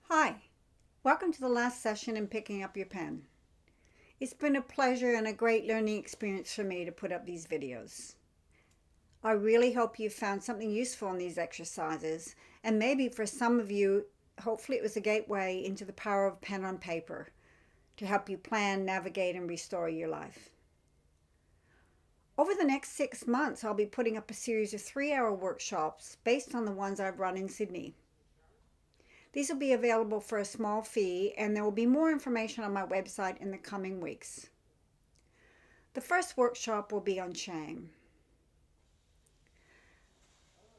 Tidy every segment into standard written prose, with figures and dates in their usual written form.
Hi, welcome to the last session in Picking Up Your Pen. It's been a pleasure and a great learning experience for me to put up these videos. I really hope you found something useful in these exercises, and maybe for some of you, hopefully it was a gateway into the power of pen on paper to help you plan, navigate, and restore your life. Over the next 6 months, I'll be putting up a series of 3-hour workshops based on the ones I've run in Sydney. These will be available for a small fee, and there will be more information on my website in the coming weeks. The first workshop will be on shame.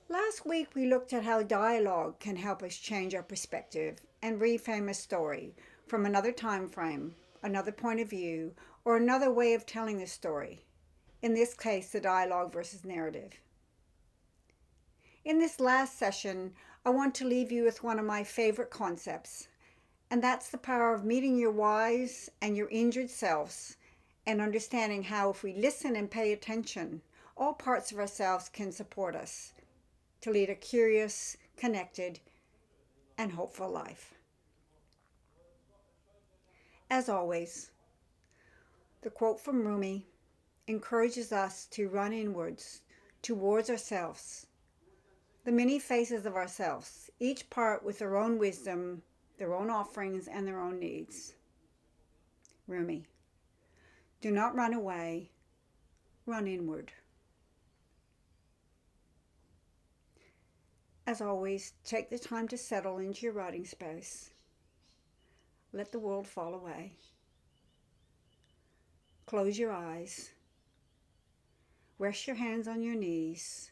Last week we looked at how dialogue can help us change our perspective and reframe a story from another time frame, another point of view, or another way of telling the story. In this case, the dialogue versus narrative. In this last session, I want to leave you with one of my favorite concepts, and that's the power of meeting your whys and your injured selves and understanding how, if we listen and pay attention, all parts of ourselves can support us to lead a curious, connected, and hopeful life. As always, the quote from Rumi encourages us to run inwards towards ourselves, the many faces of ourselves, each part with their own wisdom, their own offerings, and their own needs. Rumi. Do not run away, run inward. As always, take the time to settle into your writing space. Let the world fall away. Close your eyes. Rest your hands on your knees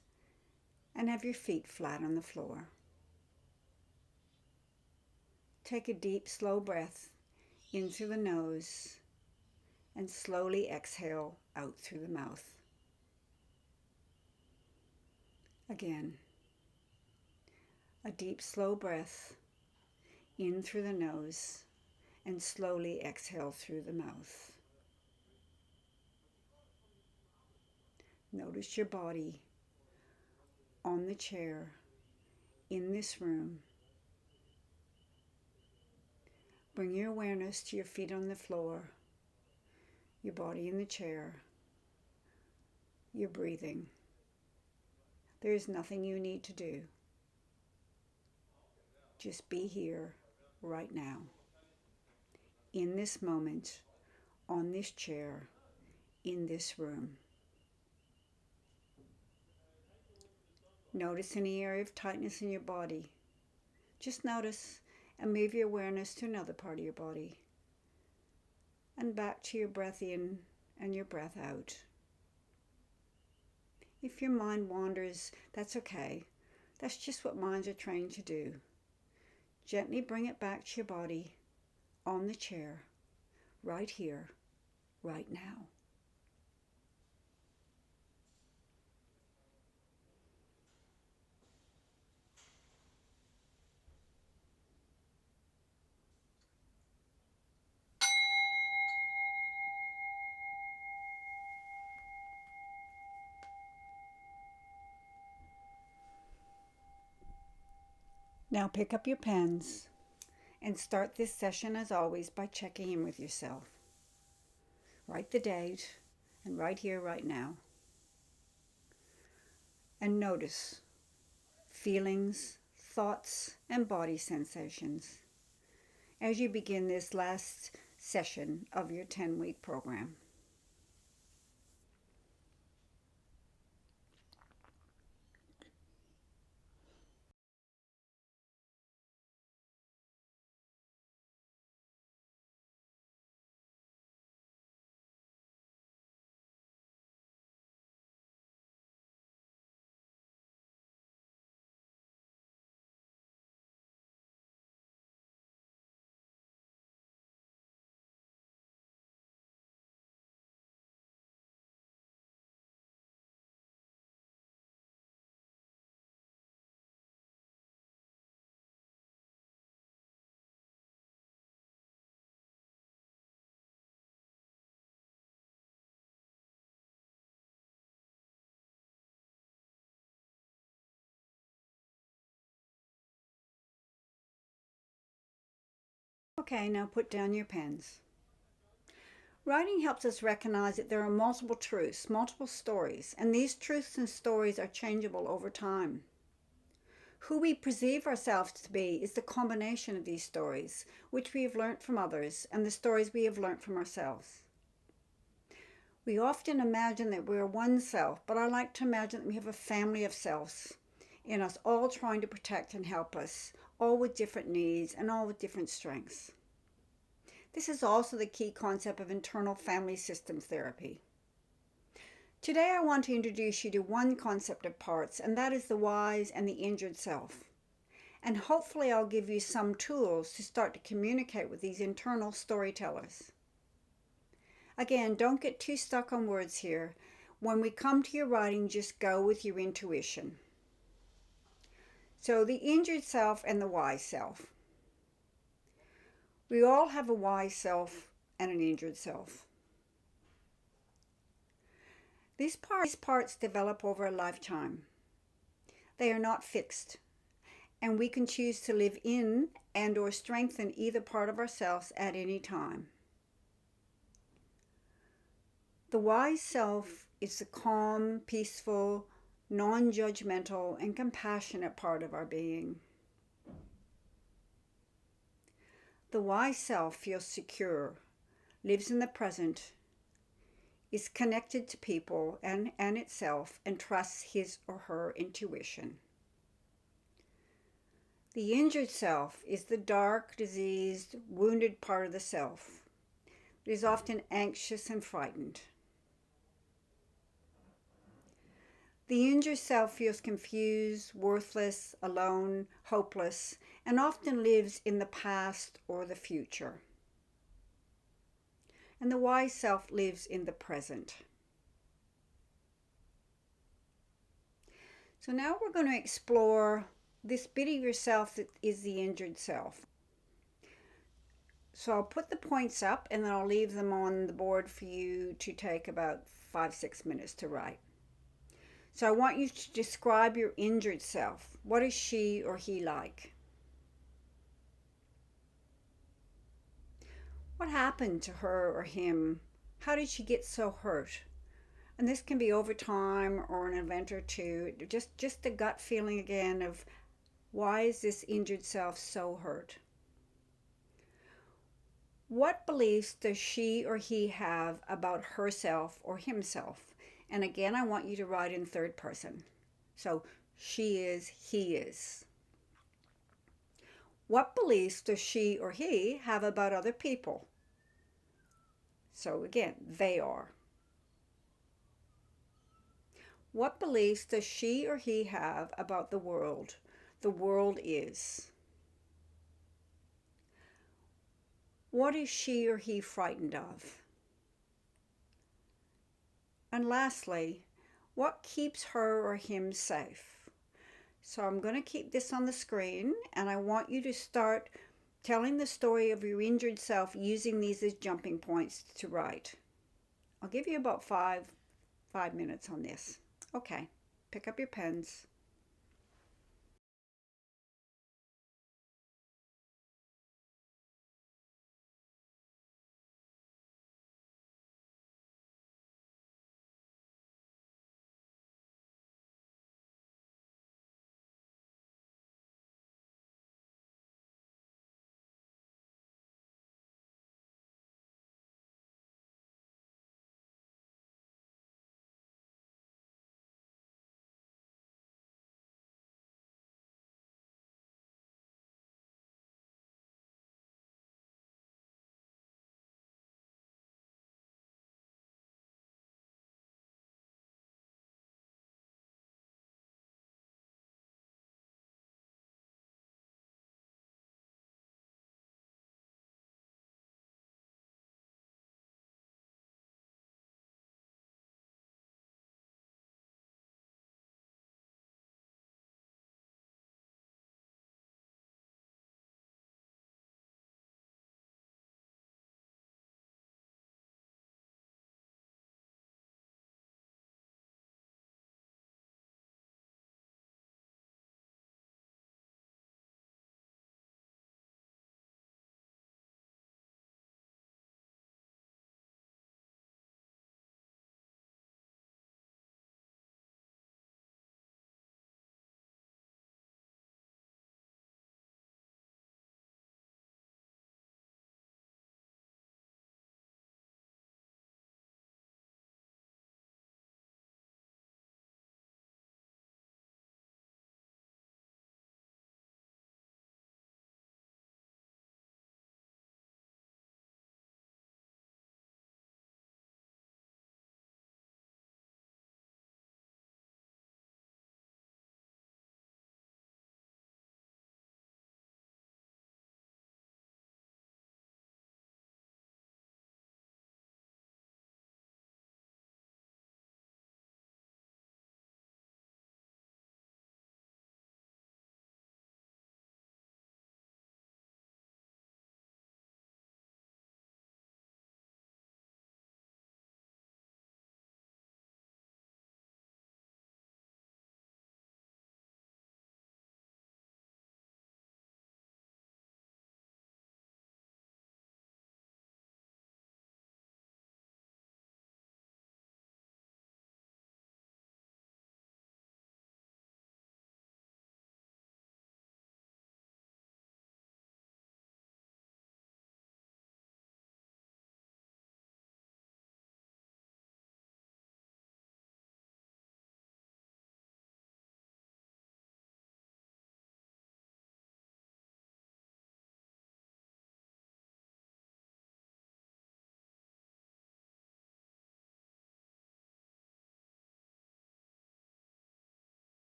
and have your feet flat on the floor. Take a deep, slow breath in through the nose and slowly exhale out through the mouth. Again, a deep, slow breath in through the nose and slowly exhale through the mouth. Notice your body on the chair in this room. Bring your awareness to your feet on the floor, your body in the chair, your breathing. There is nothing you need to do. Just be here right now, in this moment, on this chair, in this room. Notice any area of tightness in your body. Just notice and move your awareness to another part of your body and back to your breath in and your breath out. If your mind wanders, that's okay. That's just what minds are trained to do. Gently bring it back to your body, on the chair, right here, right now. Now pick up your pens and start this session as always by checking in with yourself. Write the date and right here, right now. And notice feelings, thoughts, and body sensations as you begin this last session of your 10-week program. Okay, now put down your pens. Writing helps us recognize that there are multiple truths, multiple stories, and these truths and stories are changeable over time. Who we perceive ourselves to be is the combination of these stories, which we have learnt from others, and the stories we have learnt from ourselves. We often imagine that we're one self, but I like to imagine that we have a family of selves in us, all trying to protect and help us, all with different needs and all with different strengths. This is also the key concept of internal family systems therapy. Today I want to introduce you to one concept of parts, and that is the wise and the injured self. And hopefully I'll give you some tools to start to communicate with these internal storytellers. Again, don't get too stuck on words here. When we come to your writing, just go with your intuition. So the injured self and the wise self. We all have a wise self and an injured self. These parts develop over a lifetime. They are not fixed, and we can choose to live in and or strengthen either part of ourselves at any time. The wise self is the calm, peaceful, non-judgmental, and compassionate part of our being. The wise self feels secure, lives in the present, is connected to people and itself, and trusts his or her intuition. The injured self is the dark, diseased, wounded part of the self. It is often anxious and frightened. The injured self feels confused, worthless, alone, hopeless, and often lives in the past or the future. And the wise self lives in the present. So now we're going to explore this bit of yourself that is the injured self. So I'll put the points up and then I'll leave them on the board for you to take about 5-6 minutes to write. So I want you to describe your injured self. What is she or he like? What happened to her or him? How did she get so hurt? And this can be over time or an event or two. Just a gut feeling again of why is this injured self so hurt? What beliefs does she or he have about herself or himself? And again, I want you to write in third person. So she is, he is. What beliefs does she or he have about other people? So again, they are. What beliefs does she or he have about the world? The world is. What is she or he frightened of? And lastly, what keeps her or him safe? So I'm going to keep this on the screen, and I want you to start telling the story of your injured self using these as jumping points to write. I'll give you about five minutes on this. Okay, pick up your pens.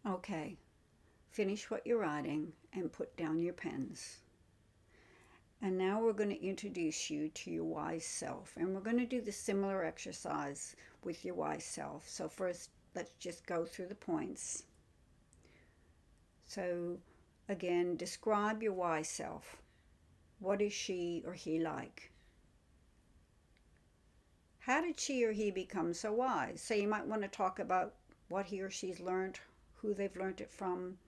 Okay, finish what you're writing and put down your pens. And now we're going to introduce you to your wise self. And we're going to do the similar exercise with your wise self. So first, let's just go through the points. So again, describe your wise self. What is she or he like? How did she or he become so wise? So you might want to talk about what he or she's learned, who they've learned it from.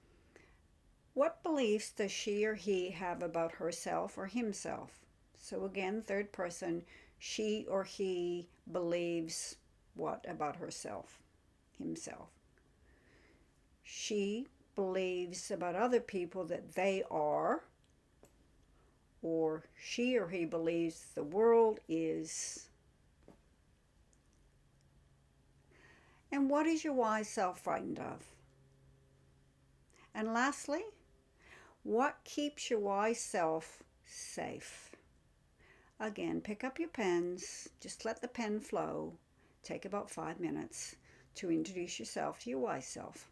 What beliefs does she or he have about herself or himself? So again, third person, she or he believes what about herself, himself? She believes about other people that they are, or she or he believes the world is. And what is your wise self frightened of? And lastly, what keeps your wise self safe? Again, pick up your pens, just let the pen flow. Take about 5 minutes to introduce yourself to your wise self.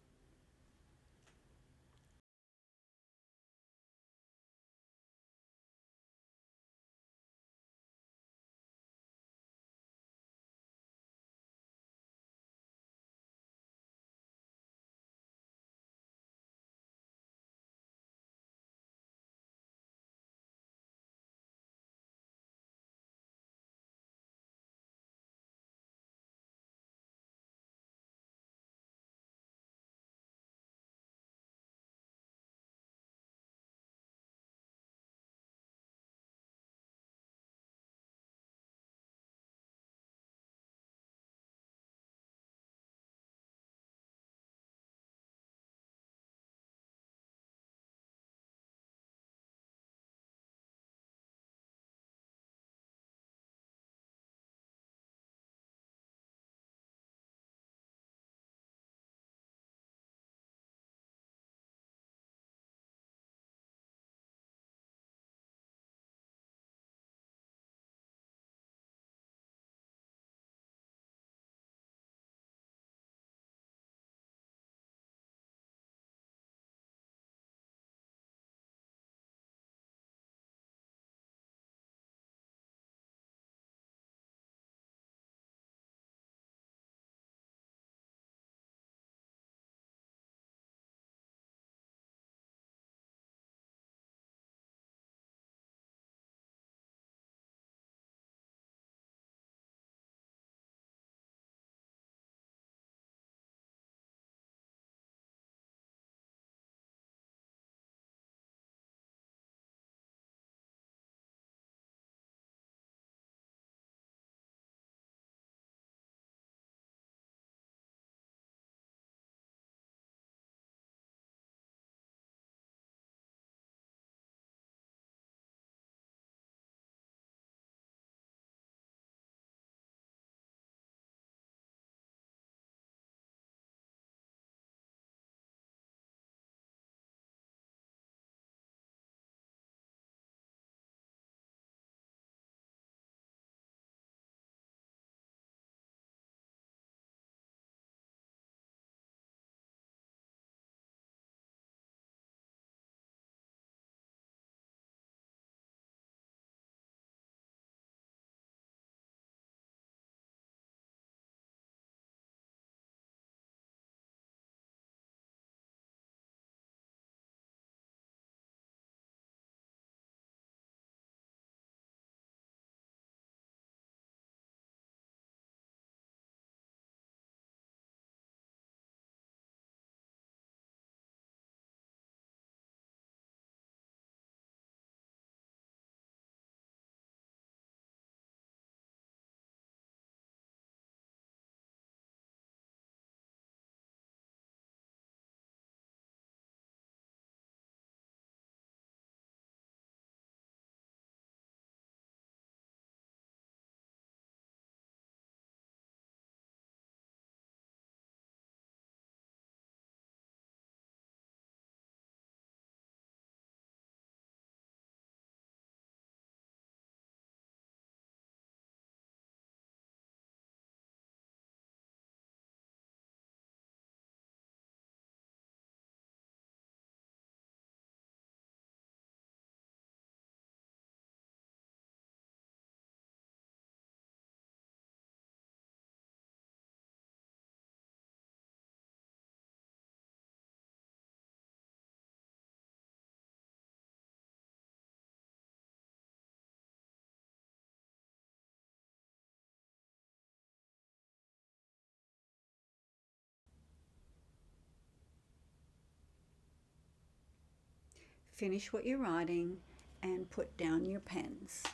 finish what you're writing, and put down your pens.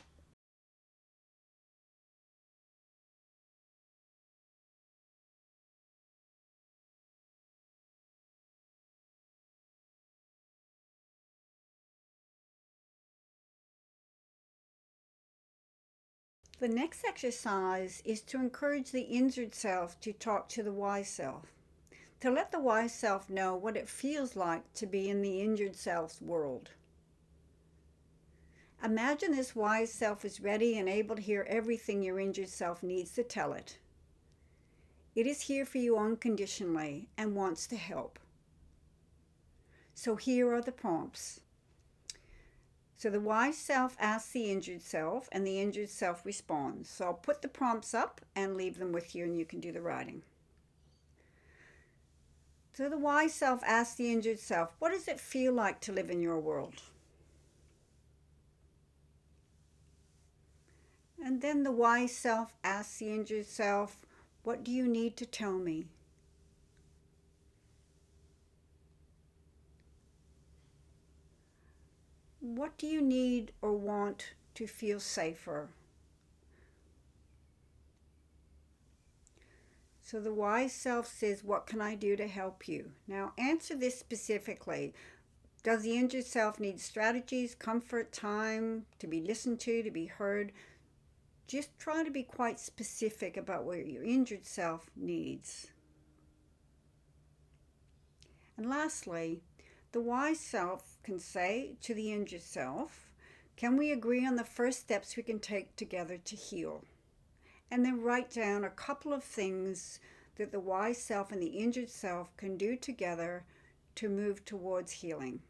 The next exercise is to encourage the injured self to talk to the wise self, to let the wise self know what it feels like to be in the injured self's world. Imagine this wise self is ready and able to hear everything your injured self needs to tell it. It is here for you unconditionally and wants to help. So here are the prompts. So the wise self asks the injured self, and the injured self responds. So I'll put the prompts up and leave them with you, and you can do the writing. So the wise self asks the injured self, what does it feel like to live in your world? And then the wise self asks the injured self, what do you need to tell me? What do you need or want to feel safer? So the wise self says, what can I do to help you? Now answer this specifically. Does the injured self need strategies, comfort, time, to be listened to be heard? Just try to be quite specific about what your injured self needs. And lastly, the wise self can say to the injured self, can we agree on the first steps we can take together to heal? And then write down a couple of things that the wise self and the injured self can do together to move towards healing.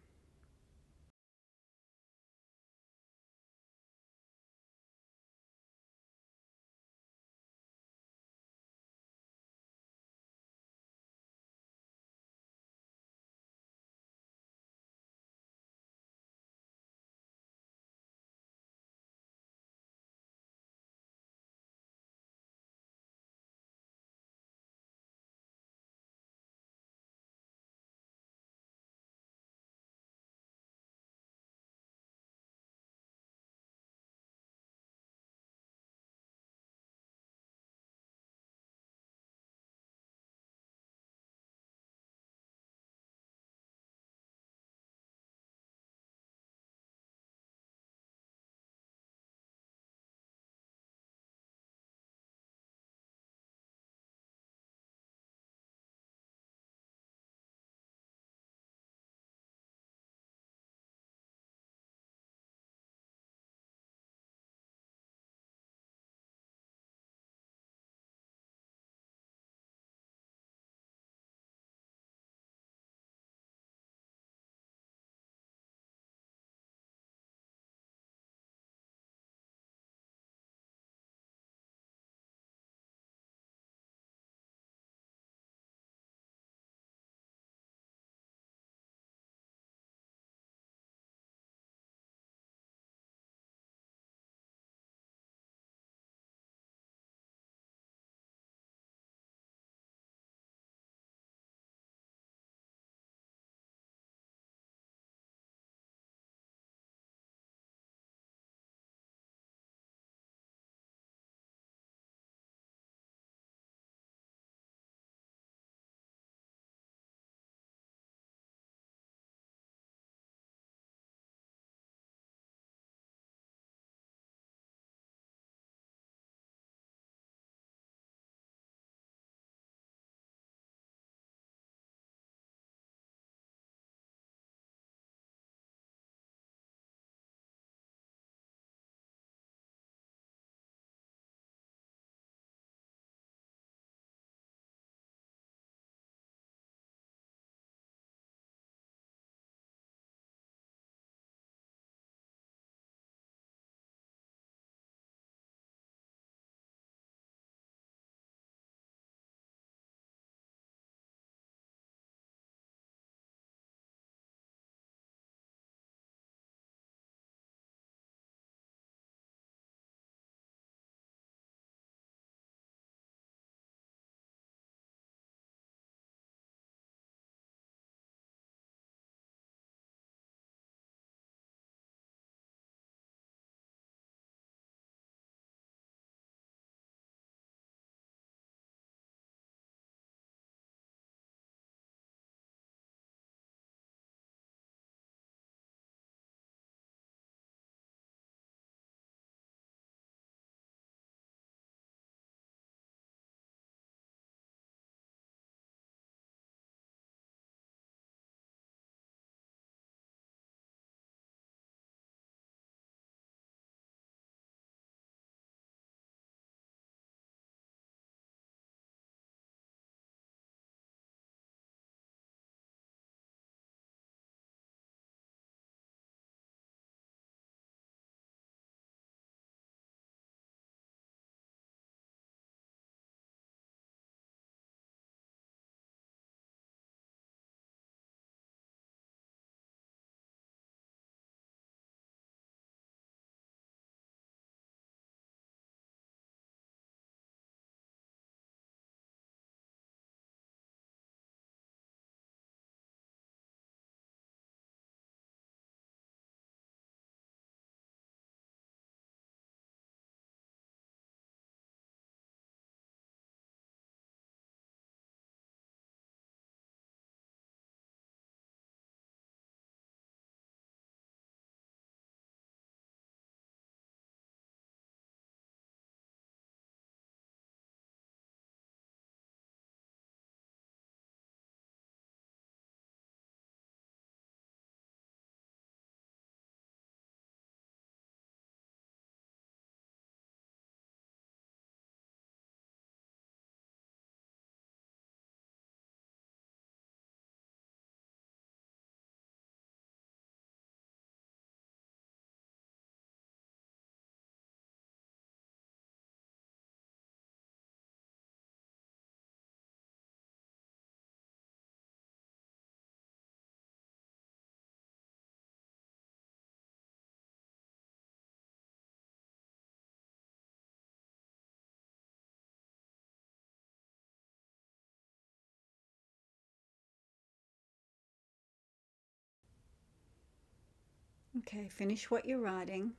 Okay, finish what you're writing,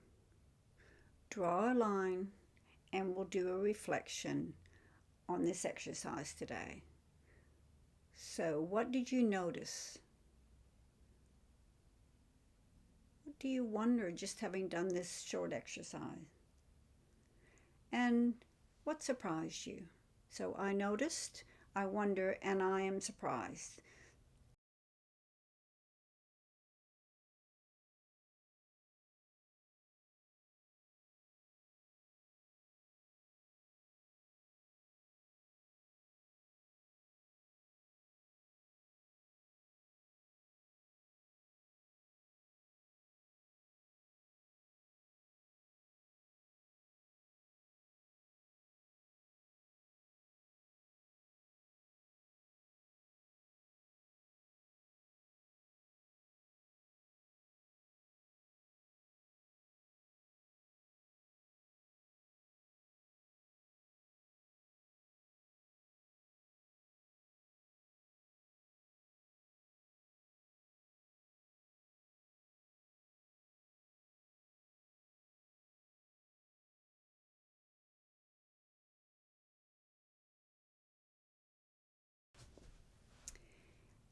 draw a line, and we'll do a reflection on this exercise today. So, what did you notice? What do you wonder just having done this short exercise? And what surprised you? So, I noticed, I wonder, and I am surprised.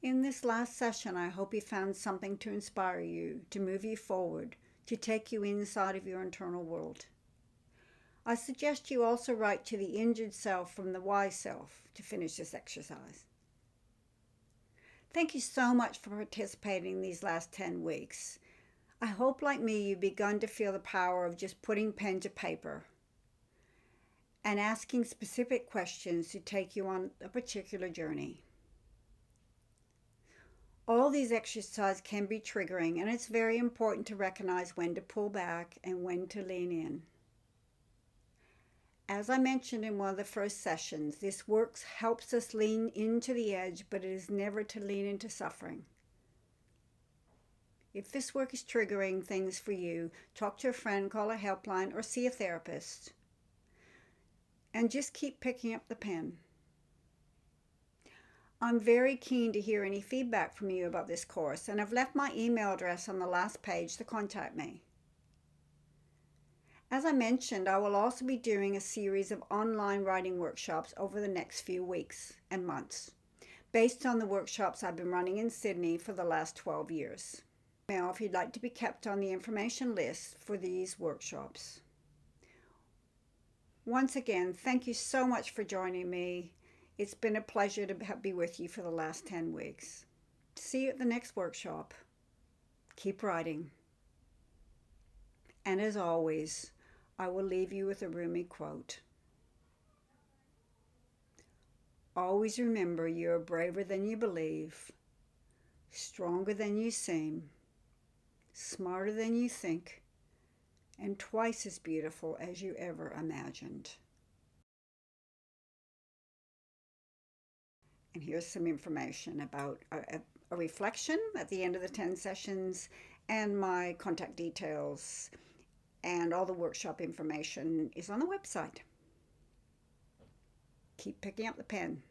In this last session, I hope you found something to inspire you, to move you forward, to take you inside of your internal world. I suggest you also write to the injured self from the wise self to finish this exercise. Thank you so much for participating these last 10 weeks. I hope, like me, you've begun to feel the power of just putting pen to paper and asking specific questions to take you on a particular journey. All these exercises can be triggering, and it's very important to recognize when to pull back and when to lean in. As I mentioned in one of the first sessions, this work helps us lean into the edge, but it is never to lean into suffering. If this work is triggering things for you, talk to a friend, call a helpline, or see a therapist. And just keep picking up the pen. I'm very keen to hear any feedback from you about this course, and I've left my email address on the last page to contact me. As I mentioned, I will also be doing a series of online writing workshops over the next few weeks and months, based on the workshops I've been running in Sydney for the last 12 years. Now, if you'd like to be kept on the information list for these workshops. Once again, thank you so much for joining me. It's been a pleasure to be with you for the last 10 weeks. See you at the next workshop. Keep writing. And as always, I will leave you with a Rumi quote. Always remember you are braver than you believe, stronger than you seem, smarter than you think, and twice as beautiful as you ever imagined. And here's some information about a reflection at the end of the 10 sessions and my contact details, and all the workshop information is on the website. Keep picking up the pen.